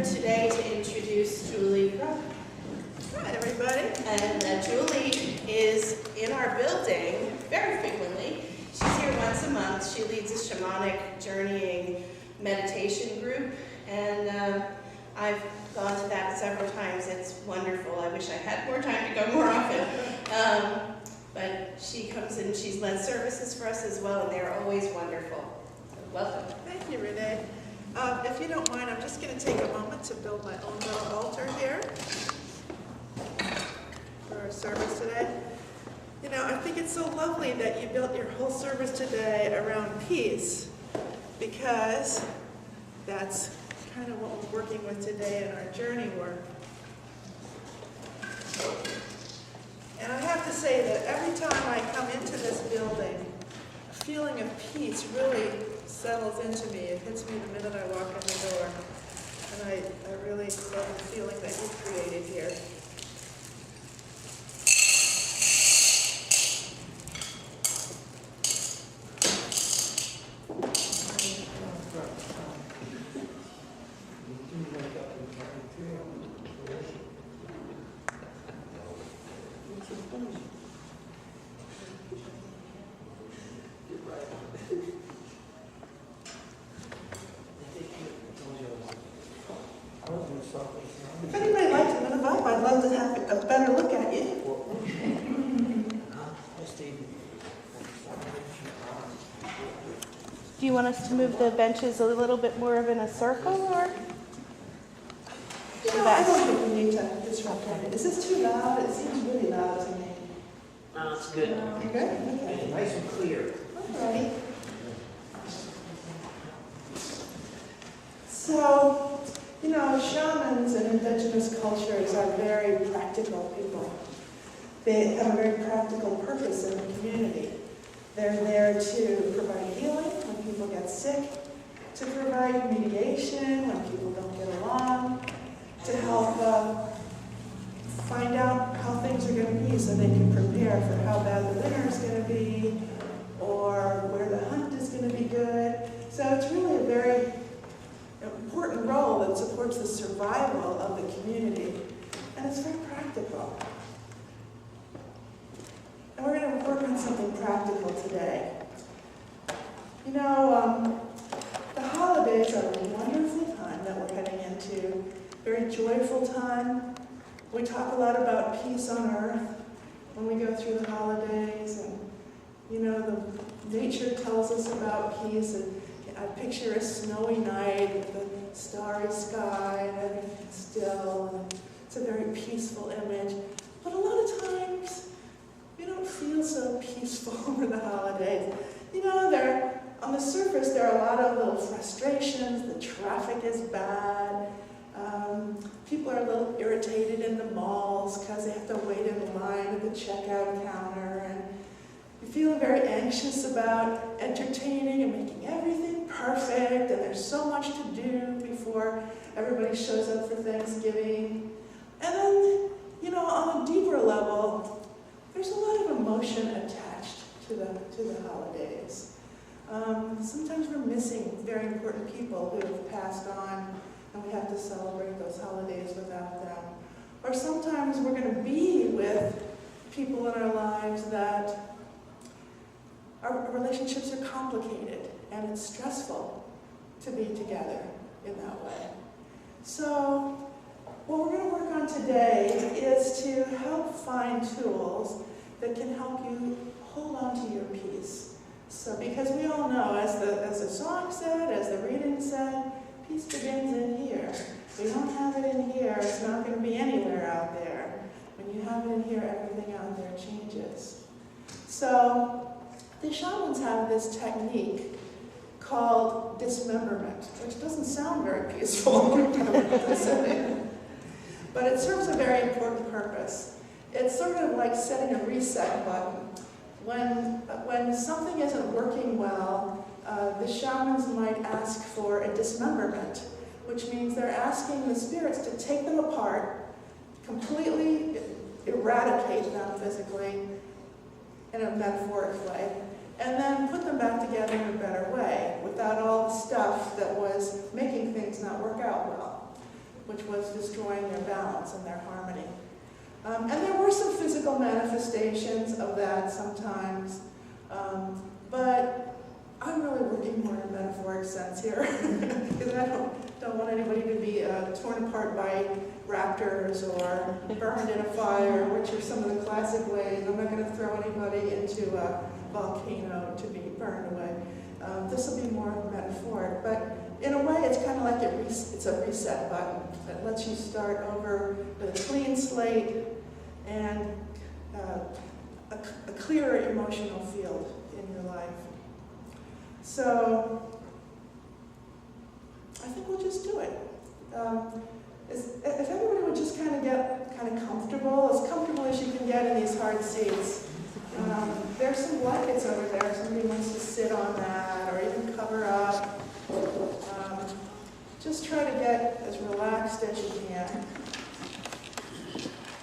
today to introduce Julie Groth. Hi, everybody. And Julie is in our building very frequently. She's here once a month. She leads a shamanic journeying meditation group, and I've gone to that several times. It's wonderful. I wish I had more time to go more often. But she comes in, she's led services for us as well, and they're always wonderful. So welcome. Thank you, Renee. If you don't mind, I'm just going to take a moment to build my own little altar here for our service today. You know, I think it's so lovely that you built your whole service today around peace, because that's kind of what we're working with today in our journey work. And I have to say that every time I come into this building, a feeling of peace really settles into me. It hits me the minute I walk in the door. And I really love the feeling that you created here. If anybody likes to move up, I'd love to have a better look at you. Do you want us to move the benches a little bit more in a circle, or? You know, I don't think we need to disrupt it. Is this too loud? It seems really loud to me. No, it's good. You good? Okay. Nice and clear. Alrighty. So, you know, shamans and indigenous cultures are very practical people. They have a very practical purpose in the community. They're there to provide healing when people get sick, to provide mediation when people don't get along, to help find out how things are going to be so they can prepare for how bad the winter is going to be, or where the hunt is going to be good. So it's really a very important role that supports the survival of the community, and it's very practical. And we're going to work on something practical today. You know, the holidays are a wonderful time that we're heading into, very joyful time. We talk a lot about peace on earth when we go through the holidays, and you know, the nature tells us about peace, and I picture a snowy night with a starry sky and everything still, and it's a very peaceful image. But a lot of times, we don't feel so peaceful over the holidays. You know, on the surface, there are a lot of little frustrations. The traffic is bad. People are a little irritated in the malls because they have to wait in line at the checkout counter, and you feel very anxious about entertaining and making everything perfect, and there's so much to do before everybody shows up for Thanksgiving. And then, you know, on a deeper level, there's a lot of emotion attached to the holidays. Sometimes we're missing very important people who have passed on, and we have to celebrate those holidays without them. Or sometimes we're going to be with people in our lives that our relationships are complicated, and it's stressful to be together in that way. So what we're going to work on today is to help find tools that can help you hold on to your peace. So, because we all know, as the song said, as the reading said, peace begins in here. If we don't have it in here, it's not going to be anywhere out there. When you have it in here, everything out there changes. So the shamans have this technique called dismemberment, which doesn't sound very peaceful, but it serves a very important purpose. It's sort of like setting a reset button. When something isn't working well, the shamans might ask for a dismemberment, which means they're asking the spirits to take them apart, completely eradicate them physically in a metaphoric way, and then put them back together in a better way, without all the stuff that was making things not work out well. which was destroying their balance and their harmony. And there were some physical manifestations of that sometimes, but I'm really working more in a metaphoric sense here, because I don't want anybody to be torn apart by raptors or burned in a fire, which are some of the classic ways. I'm not going to throw anybody into a volcano to be burned away. This will be more metaphoric, but in a way it's kind of like it's a reset button that lets you start over with a clean slate and a clearer emotional field in your life. So I think we'll just do it. If everybody would just kind of get kind of comfortable as you can get in these hard seats. There's some blankets over there. If somebody wants to sit on that or even cover up. Just try to get as relaxed as you can.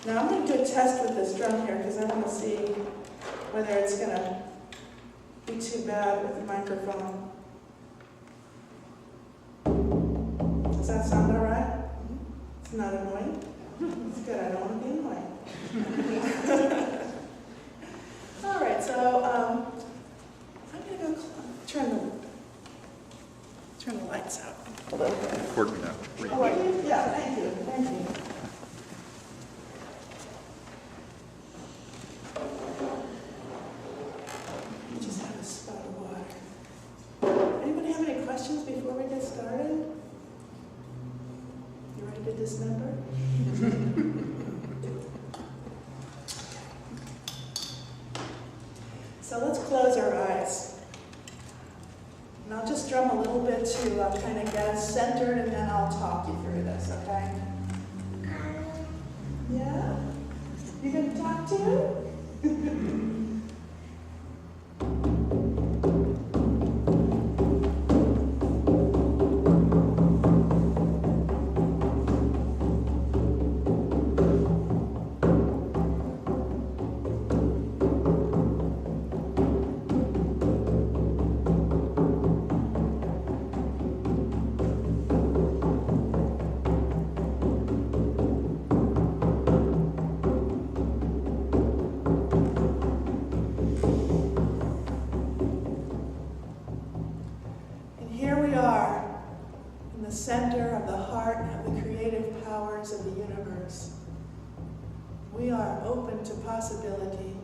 Now I'm going to do a test with this drum here because I want to see whether it's going to be too bad with the microphone. Does that sound all right? It's not annoying? It's good. I don't want to be annoying. All right, so I'm going to go turn the lights out a little bit. Record me now. Oh, are you? Yeah, thank you. Thank you. Just have a spot of water. Anybody have any questions before we get started? You ready to dismember? So let's close our eyes. And I'll just drum a little bit to kind of get us centered, and then I'll talk you through this, okay? Yeah? You gonna talk too? Center of the heart of the creative powers of the universe. We are open to possibility.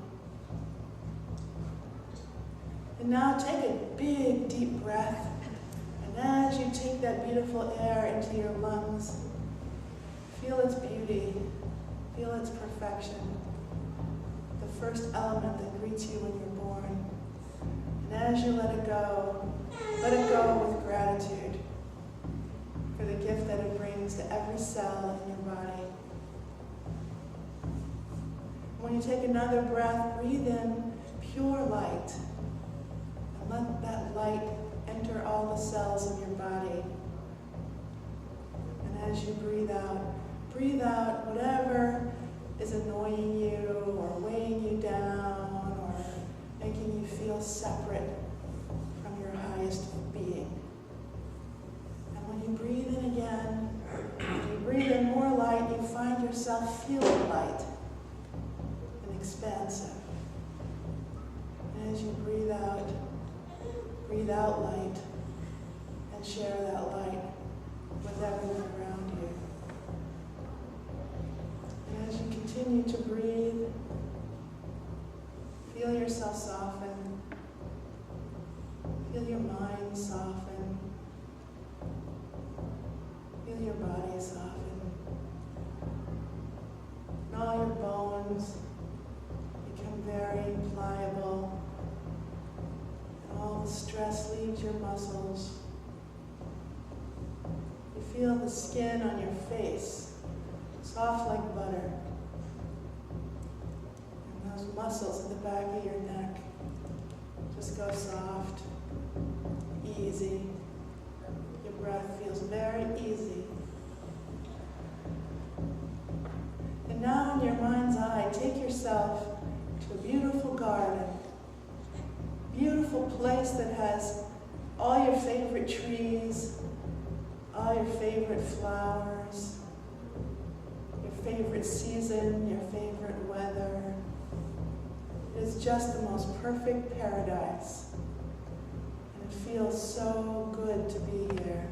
And now take a big, deep breath. And as you take that beautiful air into your lungs, feel its beauty, feel its perfection, the first element that greets you when you're born. And as you let it go with gratitude for the gift that it brings to every cell in your body. When you take another breath, breathe in pure light. And let that light enter all the cells of your body. And as you breathe out whatever is annoying you or weighing you down or making you feel separate from your highest being. You breathe in again, you breathe in more light, you find yourself feeling light and expansive. And as you breathe out light, and share that light with everyone around you. And as you continue to breathe, feel yourself soften, feel your mind soften. Feel your body soften. And all your bones become very pliable. And all the stress leaves your muscles. You feel the skin on your face, soft like butter. And those muscles at the back of your neck just go soft, easy. Your breath feels very easy. And now in your mind's eye, take yourself to a beautiful garden. Beautiful place that has all your favorite trees, all your favorite flowers, your favorite season, your favorite weather. It is just the most perfect paradise. And it feels so good to be here.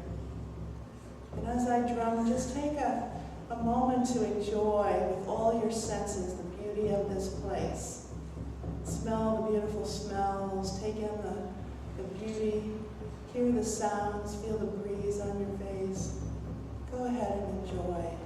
And as I drum, just take a moment to enjoy with all your senses the beauty of this place. Smell the beautiful smells, take in the beauty, hear the sounds, feel the breeze on your face. Go ahead and enjoy.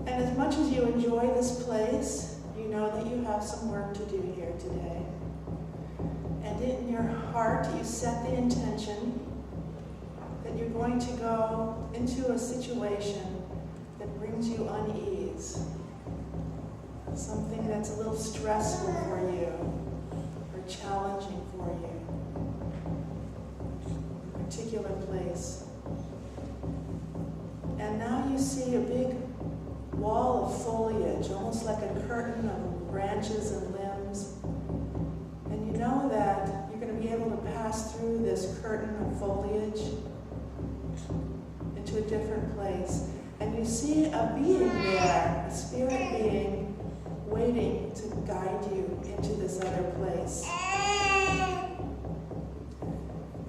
And as much as you enjoy this place, you know that you have some work to do here today. And in your heart, you set the intention that you're going to go into a situation that brings you unease, something that's a little stressful for you or challenging for you, a particular place. And now you see a big wall of foliage, almost like a curtain of branches and limbs. And you know that you're going to be able to pass through this curtain of foliage into a different place. And you see a being there, a spirit being, waiting to guide you into this other place.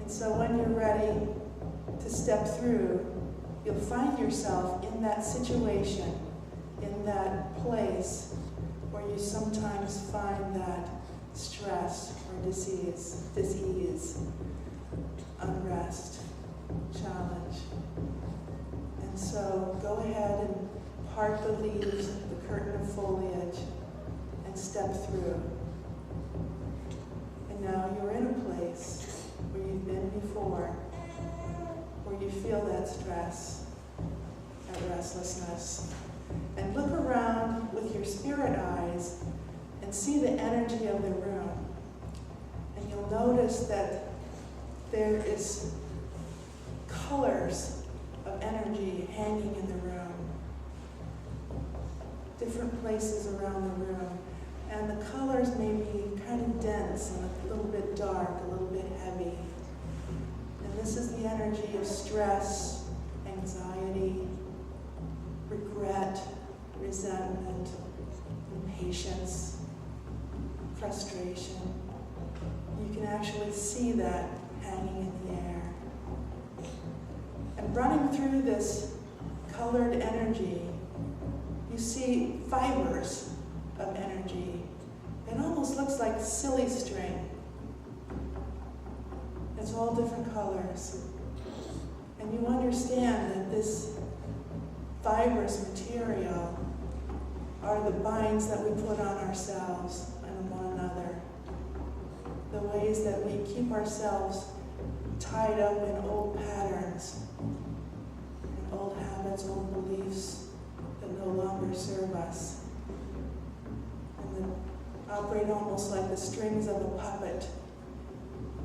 And so when you're ready to step through, you'll find yourself in that situation, in that place where you sometimes find that stress or disease, unrest, challenge. And so go ahead and part the leaves, the curtain of foliage, and step through. And now you're in a place where you've been before, where you feel that stress, that restlessness. And look around with your spirit eyes and see the energy of the room. And you'll notice that there is colors of energy hanging in the room. Different places around the room. And the colors may be kind of dense and a little bit dark, a little bit heavy. And this is the energy of stress, anxiety, regret, resentment, impatience, frustration. You can actually see that hanging in the air. And running through this colored energy, you see fibers of energy. It almost looks like silly string. It's all different colors. And you understand that this fibrous material are the binds that we put on ourselves and one another. The ways that we keep ourselves tied up in old patterns, and old habits, old beliefs that no longer serve us. And that operate almost like the strings of a puppet,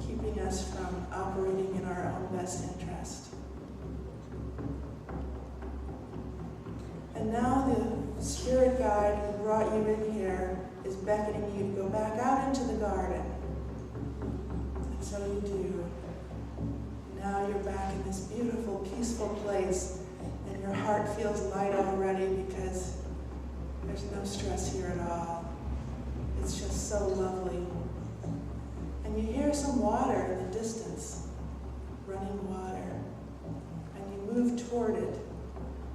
keeping us from operating in our own best interest. And now the spirit guide who brought you in here is beckoning you to go back out into the garden. And so you do. Now you're back in this beautiful, peaceful place, and your heart feels light already because there's no stress here at all. It's just so lovely. And you hear some water in the distance, running water, and you move toward it.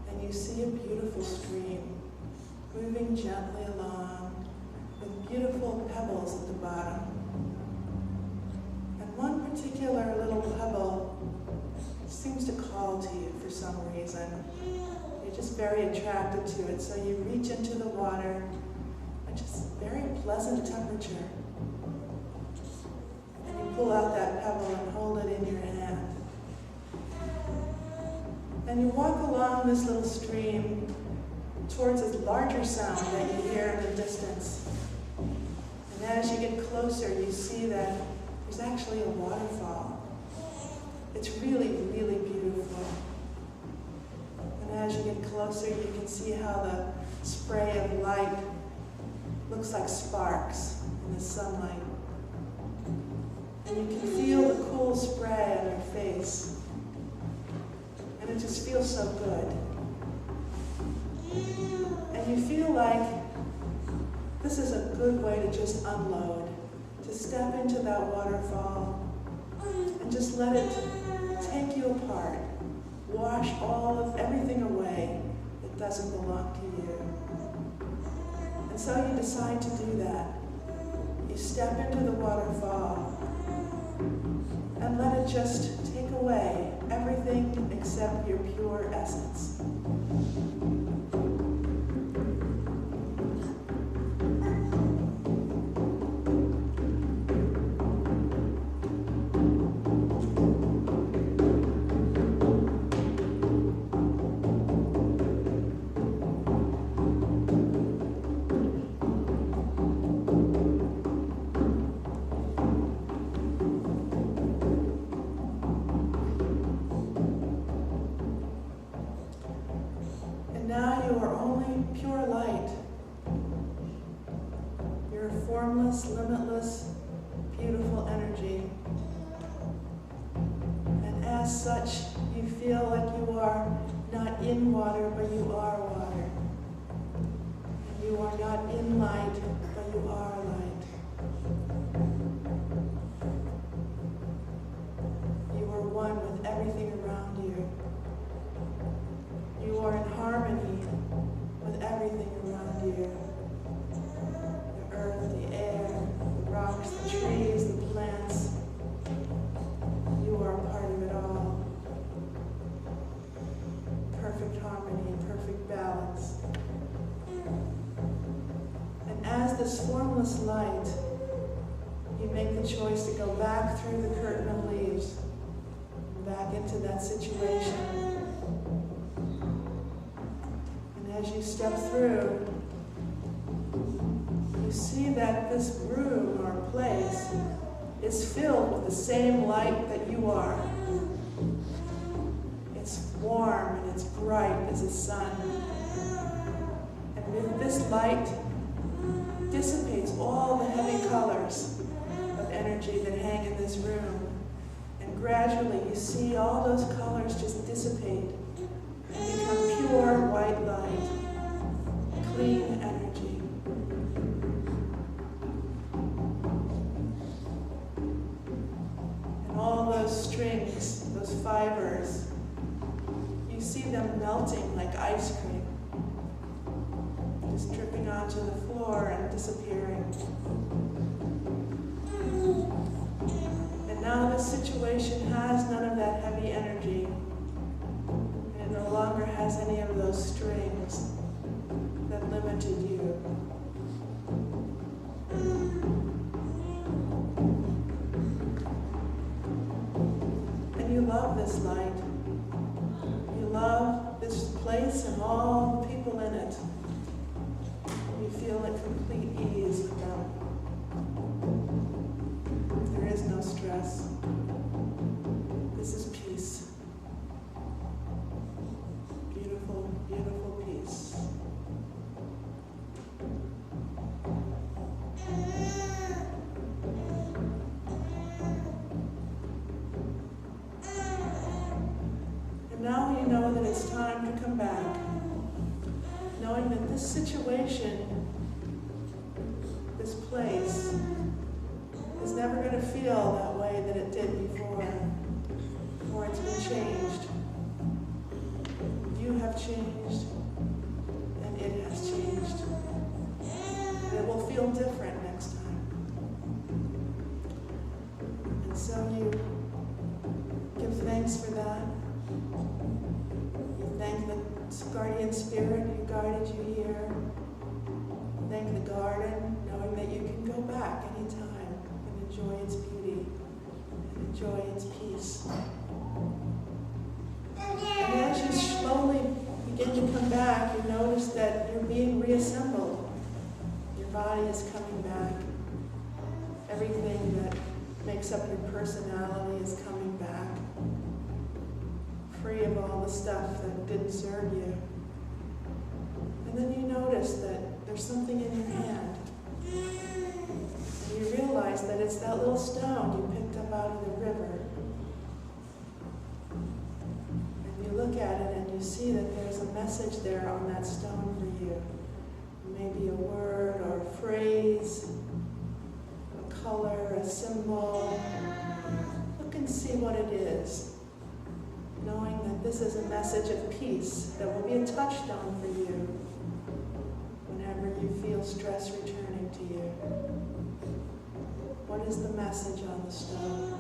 And you see a beautiful stream moving gently along with beautiful pebbles at the bottom. And one particular little pebble seems to call to you for some reason. You're just very attracted to it, so you reach into the water and just very pleasant temperature. And you pull out that pebble and hold it in your hand. And you walk along this little stream towards a larger sound that you hear in the distance. And as you get closer, you see that there's actually a waterfall. It's really, really beautiful. And as you get closer, you can see how the spray of light looks like sparks in the sunlight. And you can feel the cool spray on your face. And it just feels so good. And you feel like this is a good way to just unload, to step into that waterfall and just let it take you apart, wash everything away that doesn't belong to you. And so you decide to do that. You step into the waterfall and let it just take away everything except your pure essence. Now you are only pure light. You're a formless, limitless, beautiful energy. And as such, you feel like you are not in water, but you are water. And you are not in light, but you are light. You are one with everything around you. You are in harmony with everything around you. The earth, the air, the rocks, the trees, the plants. You are a part of it all. Perfect harmony, perfect balance. And as this formless light, you make the choice to go back through the curtain of leaves, back into that situation. As you step through, you see that this room or place is filled with the same light that you are. It's warm and it's bright as the sun. And with this light dissipates all the heavy colors of energy that hang in this room. And gradually you see all those colors just dissipate and become pure white light, clean energy. And all those strings, those fibers, you see them melting like ice cream, just dripping onto the floor and disappearing. And now this situation has none of that heavy energy. No longer has any of those strings that limited you. And you love this light. You love this place and all the people in it. You feel at complete ease with them. There is no stress. This is peace. Beautiful, beautiful peace. And now you know that it's time to come back, knowing that this situation, this place, is never going to feel that way that it did before, or it's been changed. You have changed, and it has changed. And it will feel different next time. And so you give thanks for that. You thank the guardian spirit who guided you here. Thank the garden, knowing that you can go back anytime and enjoy its beauty and enjoy its peace. And as you slowly begin to come back, you notice that you're being reassembled. Your body is coming back. Everything that makes up your personality is coming back, free of all the stuff that didn't serve you. And then you notice that there's something in your hand. And you realize that it's that little stone you picked up out of the river. And you look at it and you see that there's a message there on that stone for you. Maybe a word or a phrase, a color, a symbol. Look and see what it is, knowing that this is a message of peace that will be a touchstone for you whenever you feel stress returning to you. What is the message on the stone?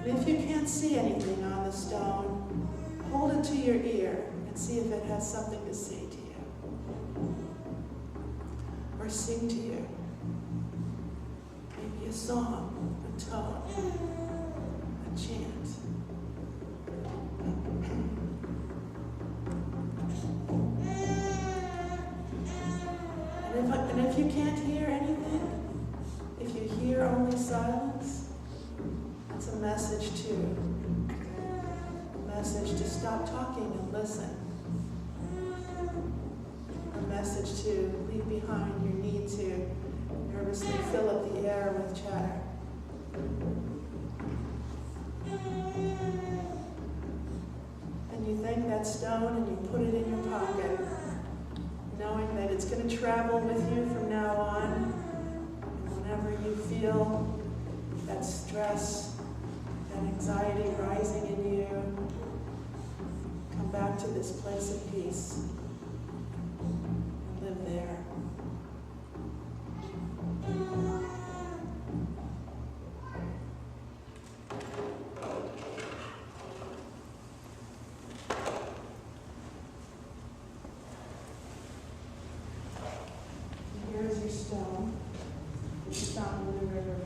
And if you can't see anything on the stone, hold it to your ear and see if it has something to say to you. Or sing to you. Maybe a song, a tone, a chant. And if you can't hear anything, if you hear only silence, it's a message too. A message to stop talking and listen. A message to leave behind your need to nervously fill up the air with chatter. And you thank that stone and you put it in your pocket, knowing that it's going to travel with you from now on. And whenever you feel that stress, that anxiety rising in you, come back to this place of peace and live there. Here's your stone, which you found in the river.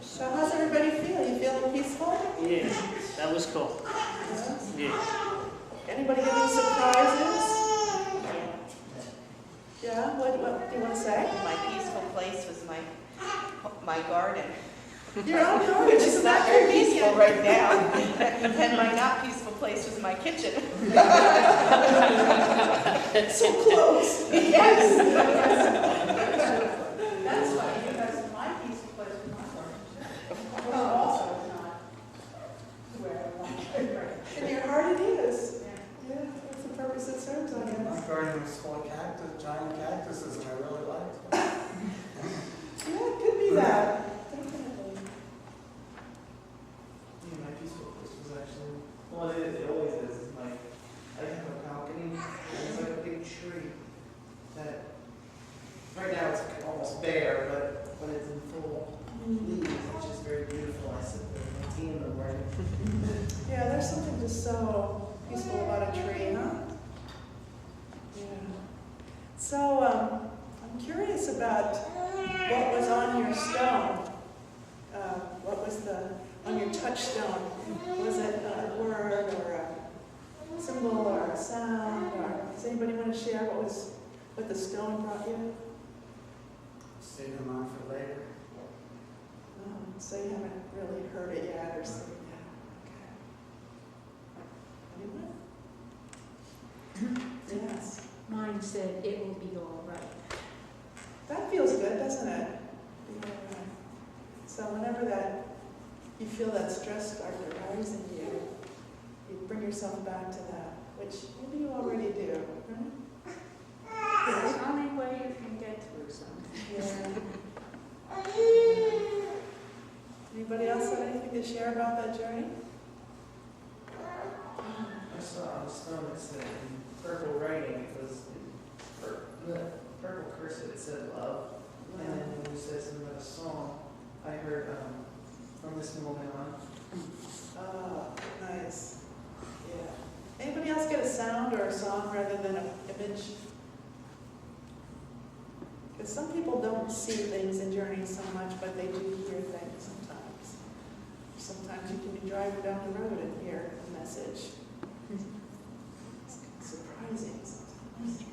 So how's everybody feel? You feeling peaceful? Yeah, that was cool. Yes. Yeah. Anybody get any surprises? Yeah, what do you want to say? My peaceful place was my garden. Your own garden, Which is isn't not that very peaceful convenient? right now. And my not peaceful place was my kitchen. So close. Yes. That's funny, because my peaceful place was my garden. Also not where I want to. In your heart it is. Yeah, that's the purpose it serves, I My guess. garden was full of giant cactuses, and I really liked them. Yeah, it could be that. Definitely. Yeah, my peaceful place was actually, well, it always is, it's like, I have a balcony, and it's like a big tree that, right now it's almost bare, but but it's in full leaves. It's just very beautiful. I sit there with my tea in the morning. Yeah, there's something just so peaceful about a tree, huh? Yeah. So, I'm curious about what was on your stone. What was on your touchstone? Was it a word or a symbol or a sound? Or does anybody want to share what the stone brought you? Save them on for later. So you haven't really heard it yet or seen it yet? Okay. Anyone? Yes. Mine said it will be all right. That feels good, doesn't it? Be all right. So whenever you feel that stress start to rise in you, you bring yourself back to that, which maybe you already do, right? It's the only way you can get through something. Yeah. Anybody else have anything to share about that journey? I saw on the stone it said in purple writing, it was in the purple cursive, it said love. And then when you said something about a song, I heard from this moment on. Oh, nice. Yeah. Anybody else get a sound or a song rather than an image? Because some people don't see things in journeys so much, but they do hear things sometimes. Sometimes you can be driving down the road and hear a message. It's surprising sometimes.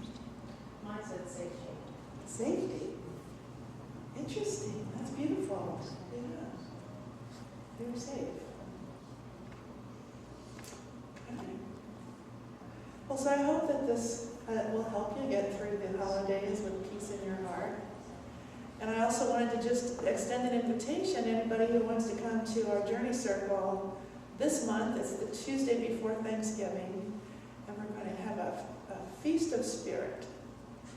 Mine said safety. Safety. Interesting. That's beautiful. Yeah. You're safe. Okay. Well, so I hope that this will help you get through the holidays with peace in your heart. And I also wanted to just extend an invitation to anybody who wants to come to our Journey Circle this month. It's the Tuesday before Thanksgiving, and we're going to have a Feast of Spirit.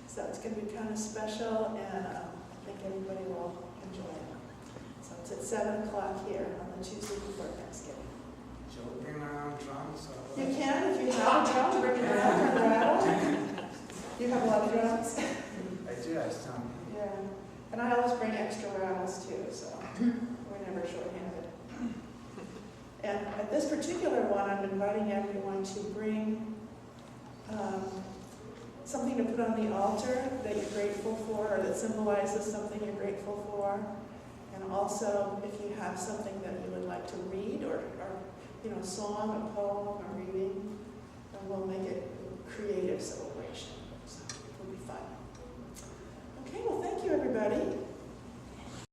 So it's going to be kind of special, and I think everybody will enjoy it. So it's at 7 o'clock here on the Tuesday before Thanksgiving. Shall we bring our own drums? Or You can, if you have a drum, bring it down and rattle. You have a lot of drums? I do have some. Yeah. And I always bring extra rattles too, so we're never short-handed. And at this particular one, I'm inviting everyone to bring something to put on the altar that you're grateful for, or that symbolizes something you're grateful for. And also, if you have something that you would like to read, or a song, a poem, a reading, then we'll make it creative so